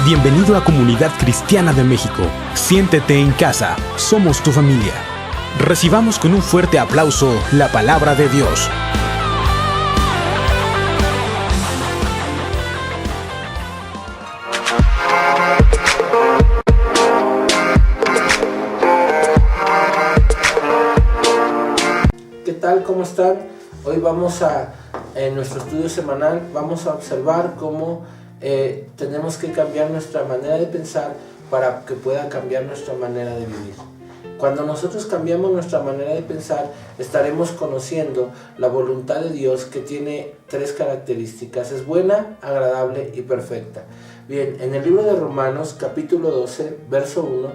Bienvenido a Comunidad Cristiana de México. Siéntete en casa. Somos tu familia. Recibamos con un fuerte aplauso la palabra de Dios. ¿Qué tal? ¿Cómo están? Hoy en nuestro estudio semanal, vamos a observar cómo tenemos que cambiar nuestra manera de pensar para que pueda cambiar nuestra manera de vivir. Cuando nosotros cambiamos nuestra manera de pensar, estaremos conociendo la voluntad de Dios, que tiene tres características: es buena, agradable y perfecta. Bien, en el libro de Romanos, capítulo 12, verso 1,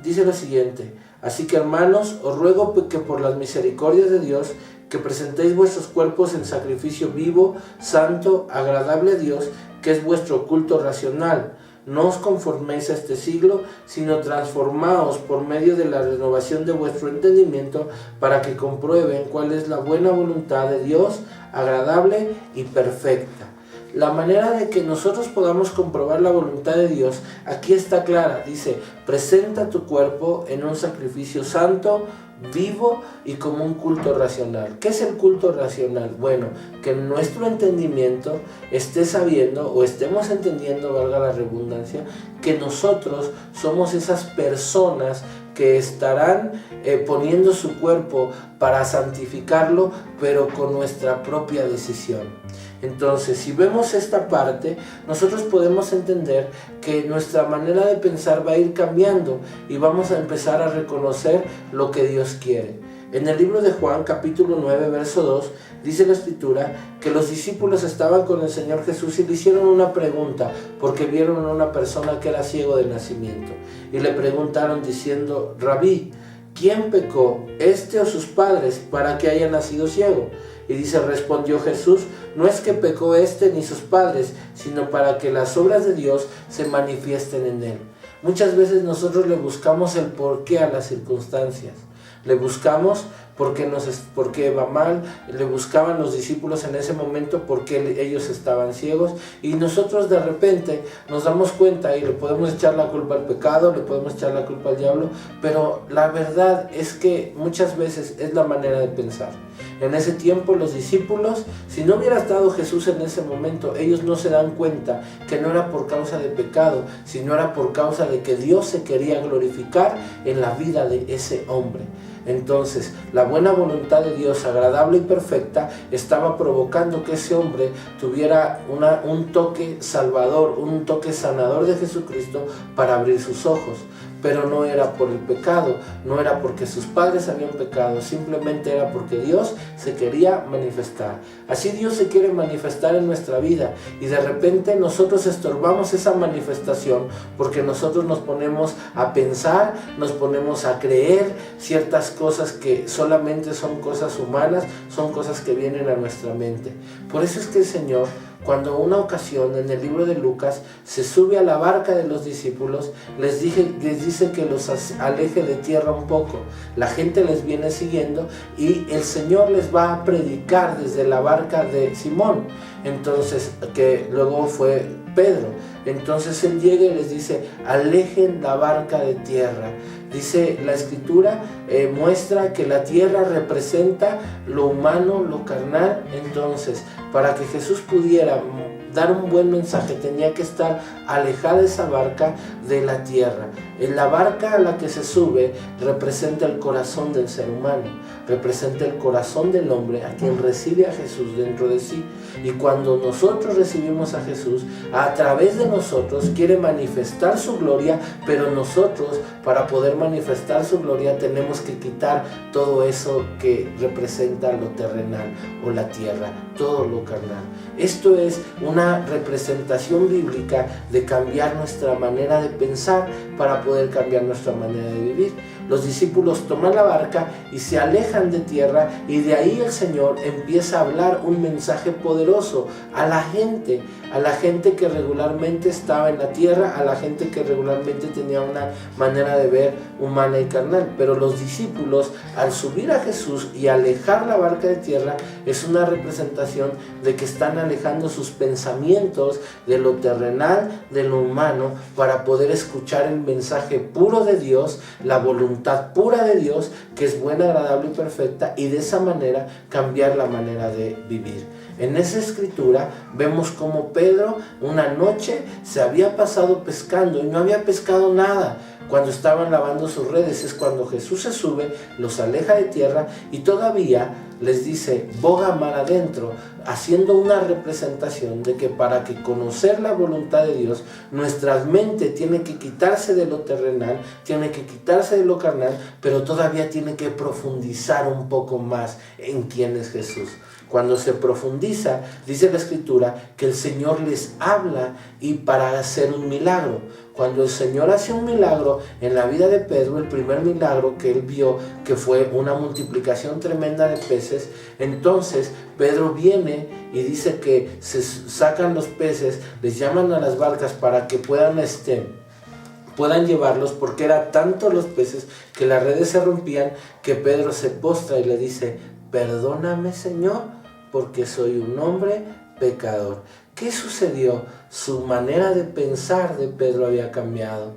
dice lo siguiente: así que, hermanos, os ruego que por las misericordias de Dios, que presentéis vuestros cuerpos en sacrificio vivo, santo, agradable a Dios, que es vuestro culto racional. No os conforméis a este siglo, sino transformaos por medio de la renovación de vuestro entendimiento, para que comprueben cuál es la buena voluntad de Dios, agradable y perfecta. La manera de que nosotros podamos comprobar la voluntad de Dios, aquí está clara. Dice: presenta tu cuerpo en un sacrificio santo, vivo y como un culto racional. ¿Qué es el culto racional? Bueno, que nuestro entendimiento esté sabiendo, o estemos entendiendo, valga la redundancia, que nosotros somos esas personas que estarán poniendo su cuerpo para santificarlo, pero con nuestra propia decisión. Entonces, si vemos esta parte, nosotros podemos entender que nuestra manera de pensar va a ir cambiando y vamos a empezar a reconocer lo que Dios quiere. En el libro de Juan, capítulo 9, verso 2, dice la escritura que los discípulos estaban con el Señor Jesús y le hicieron una pregunta, porque vieron a una persona que era ciego de nacimiento. Y le preguntaron diciendo: Rabí, ¿quién pecó, este o sus padres, para que haya nacido ciego? Y dice: respondió Jesús: no es que pecó este ni sus padres, sino para que las obras de Dios se manifiesten en él. Muchas veces nosotros le buscamos el porqué a las circunstancias. Le buscamos porque va mal, le buscaban los discípulos en ese momento porque ellos estaban ciegos, y nosotros de repente nos damos cuenta y le podemos echar la culpa al pecado, le podemos echar la culpa al diablo, pero la verdad es que muchas veces es la manera de pensar. En ese tiempo los discípulos, si no hubiera estado Jesús en ese momento, ellos no se dan cuenta que no era por causa de pecado, sino era por causa de que Dios se quería glorificar en la vida de ese hombre. Entonces, la buena voluntad de Dios, agradable y perfecta, estaba provocando que ese hombre tuviera un toque salvador, un toque sanador de Jesucristo para abrir sus ojos. Pero no era por el pecado, no era porque sus padres habían pecado, simplemente era porque Dios se quería manifestar. Así Dios se quiere manifestar en nuestra vida, y de repente nosotros estorbamos esa manifestación porque nosotros nos ponemos a pensar, nos ponemos a creer ciertas cosas que solamente son cosas humanas, son cosas que vienen a nuestra mente. Por eso es que el Señor, cuando una ocasión en el libro de Lucas se sube a la barca de los discípulos, les dice que los aleje de tierra un poco. La gente les viene siguiendo y el Señor les va a predicar desde la barca de Simón, entonces, que luego fue Pedro. Entonces él llega y les dice: alejen la barca de tierra. Dice la escritura, muestra que la tierra representa lo humano, lo carnal. Entonces, para que Jesús pudiera dar un buen mensaje, tenía que estar alejada esa barca de la tierra. En la barca a la que se sube representa el corazón del ser humano, representa el corazón del hombre, a quien recibe a Jesús dentro de sí. Y cuando nosotros recibimos a Jesús, a través de nosotros quiere manifestar su gloria, pero nosotros, para poder manifestar su gloria, tenemos que quitar todo eso que representa lo terrenal o la tierra, todo lo carnal. Esto es una representación bíblica de cambiar nuestra manera de pensar para poder cambiar nuestra manera de vivir. Los discípulos toman la barca y se alejan de tierra, y de ahí el Señor empieza a hablar un mensaje poderoso a la gente que regularmente estaba en la tierra, a la gente que regularmente tenía una manera de ver humana y carnal. Pero los discípulos, al subir a Jesús y alejar la barca de tierra, es una representación de que están alejando sus pensamientos de lo terrenal, de lo humano, para poder escuchar el mensaje puro de Dios, la voluntad pura de Dios, que es buena, agradable y perfecta, y de esa manera cambiar la manera de vivir. En esa escritura vemos como Pedro una noche se había pasado pescando y no había pescado nada. Cuando estaban lavando sus redes es cuando Jesús se sube, los aleja de tierra y todavía les dice: boga mar adentro, haciendo una representación de que para que conocer la voluntad de Dios, nuestra mente tiene que quitarse de lo terrenal, tiene que quitarse de lo carnal, pero todavía tiene que profundizar un poco más en quién es Jesús. Cuando se profundiza, dice la Escritura que el Señor les habla y para hacer un milagro. Cuando el Señor hace un milagro en la vida de Pedro, el primer milagro que él vio, que fue una multiplicación tremenda de peces, entonces Pedro viene y dice que se sacan los peces, les llaman a las barcas para que puedan llevarlos, porque eran tantos los peces que las redes se rompían, que Pedro se postra y le dice: perdóname, Señor, porque soy un hombre pecador. ¿Qué sucedió? Su manera de pensar de Pedro había cambiado,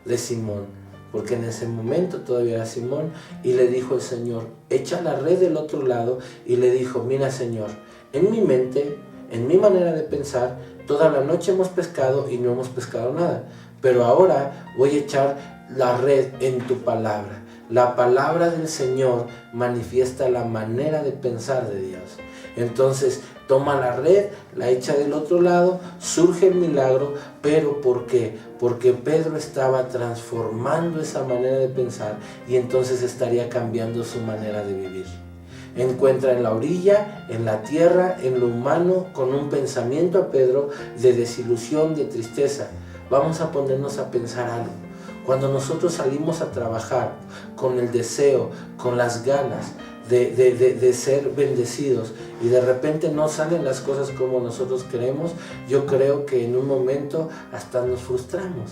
de Simón, porque en ese momento todavía era Simón, y le dijo el Señor: echa la red del otro lado, y le dijo: mira, Señor, en mi mente, en mi manera de pensar, toda la noche hemos pescado y no hemos pescado nada, pero ahora voy a echar la red en tu palabra. La palabra del Señor manifiesta la manera de pensar de Dios. Entonces toma la red, la echa del otro lado, surge el milagro. ¿Pero por qué? Porque Pedro estaba transformando esa manera de pensar, y entonces estaría cambiando su manera de vivir. Encuentra en la orilla, en la tierra, en lo humano, con un pensamiento a Pedro de desilusión, de tristeza. Vamos a ponernos a pensar algo. Cuando nosotros salimos a trabajar con el deseo, con las ganas de ser bendecidos, y de repente no salen las cosas como nosotros queremos, yo creo que en un momento hasta nos frustramos.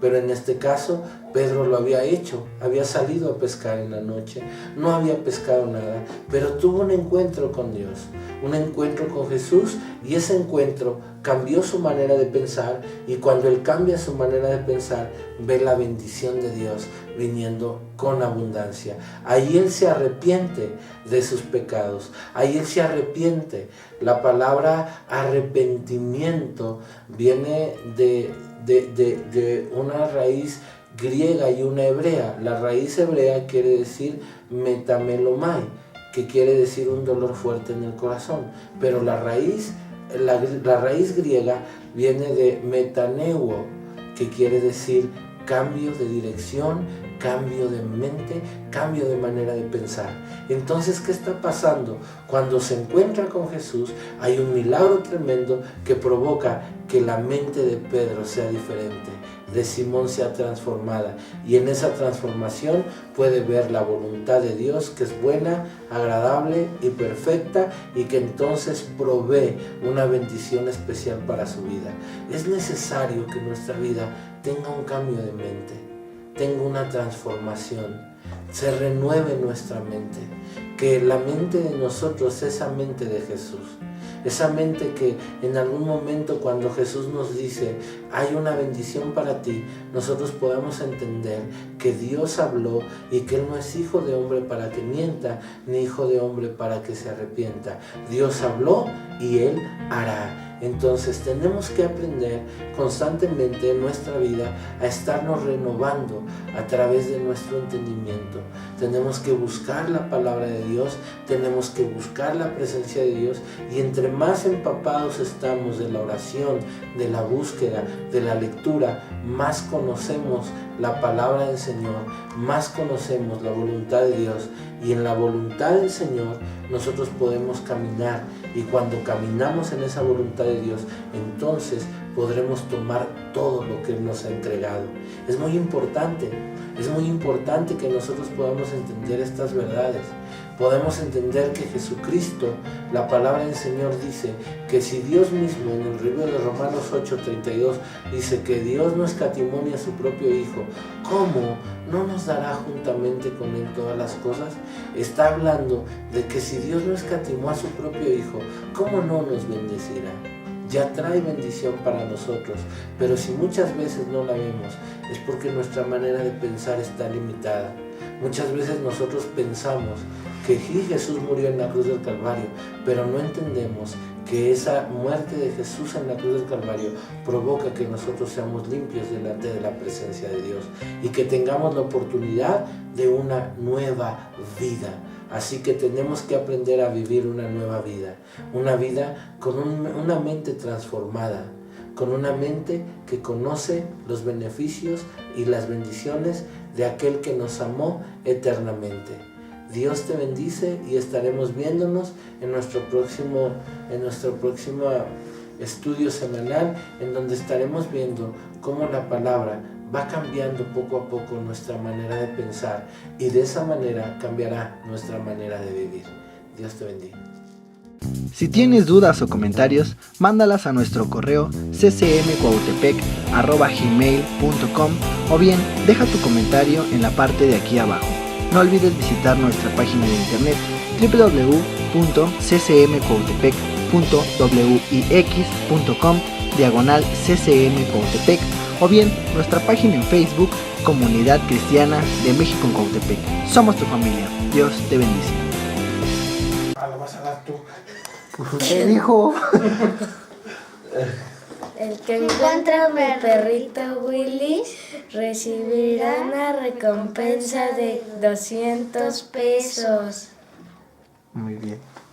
Pero en este caso Pedro lo había hecho, había salido a pescar en la noche, no había pescado nada, pero tuvo un encuentro con Dios, un encuentro con Jesús, y ese encuentro cambió su manera de pensar, y cuando él cambia su manera de pensar, ve la bendición de Dios viniendo con abundancia. Ahí él se arrepiente de sus pecados, ahí él se arrepiente. La palabra arrepentimiento viene de una raíz griega y una hebrea. La raíz hebrea quiere decir metamelomai, que quiere decir un dolor fuerte en el corazón, pero la raíz griega viene de metaneuo, que quiere decir cambio de dirección, cambio de mente, cambio de manera de pensar. Entonces, ¿qué está pasando? Cuando se encuentra con Jesús, hay un milagro tremendo que provoca que la mente de Pedro sea diferente, de Simón sea transformada, y en esa transformación puede ver la voluntad de Dios, que es buena, agradable y perfecta, y que entonces provee una bendición especial para su vida. Es necesario que nuestra vida tenga un cambio de mente, tenga una transformación, se renueve nuestra mente, que la mente de nosotros es esa mente de Jesús. Esa mente que en algún momento, cuando Jesús nos dice hay una bendición para ti, nosotros podemos entender que Dios habló y que Él no es hijo de hombre para que mienta, ni hijo de hombre para que se arrepienta. Dios habló y Él hará. Entonces tenemos que aprender constantemente en nuestra vida a estarnos renovando a través de nuestro entendimiento. Tenemos que buscar la palabra de Dios, tenemos que buscar la presencia de Dios, y entre más empapados estamos de la oración, de la búsqueda, de la lectura, más conocemos la palabra del Señor, más conocemos la voluntad de Dios, y en la voluntad del Señor nosotros podemos caminar, y cuando caminamos en esa voluntad de Dios, entonces podremos tomar todo lo que Él nos ha entregado. Es muy importante que nosotros podamos entender estas verdades. Podemos entender que Jesucristo, la palabra del Señor dice que si Dios mismo, en el libro de Romanos 8:32, dice que Dios no escatimó ni a su propio Hijo, ¿cómo no nos dará juntamente con Él todas las cosas? Está hablando de que si Dios no escatimó a su propio Hijo, ¿cómo no nos bendecirá? Ya trae bendición para nosotros, pero si muchas veces no la vemos, es porque nuestra manera de pensar está limitada. Muchas veces nosotros pensamos que Jesús murió en la cruz del Calvario, pero no entendemos que esa muerte de Jesús en la cruz del Calvario provoca que nosotros seamos limpios delante de la presencia de Dios y que tengamos la oportunidad de una nueva vida. Así que tenemos que aprender a vivir una nueva vida, una vida con una mente transformada, con una mente que conoce los beneficios y las bendiciones de aquel que nos amó eternamente. Dios te bendice y estaremos viéndonos en nuestro próximo estudio semanal, en donde estaremos viendo cómo la palabra va cambiando poco a poco nuestra manera de pensar y de esa manera cambiará nuestra manera de vivir. Dios te bendiga. Si tienes dudas o comentarios, mándalas a nuestro correo ccmcuautepec@gmail.com o bien deja tu comentario en la parte de aquí abajo. No olvides visitar nuestra página de internet www.ccmcuautepec.wix.com/ccmcuautepec o bien nuestra página en Facebook Comunidad Cristiana de México en Cuautepec. Somos tu familia. Dios te bendice. Lo vas a dar tú. ¿Qué dijo? El que encuentra a mi perrito Willy recibirá una recompensa de 200 pesos. Muy bien.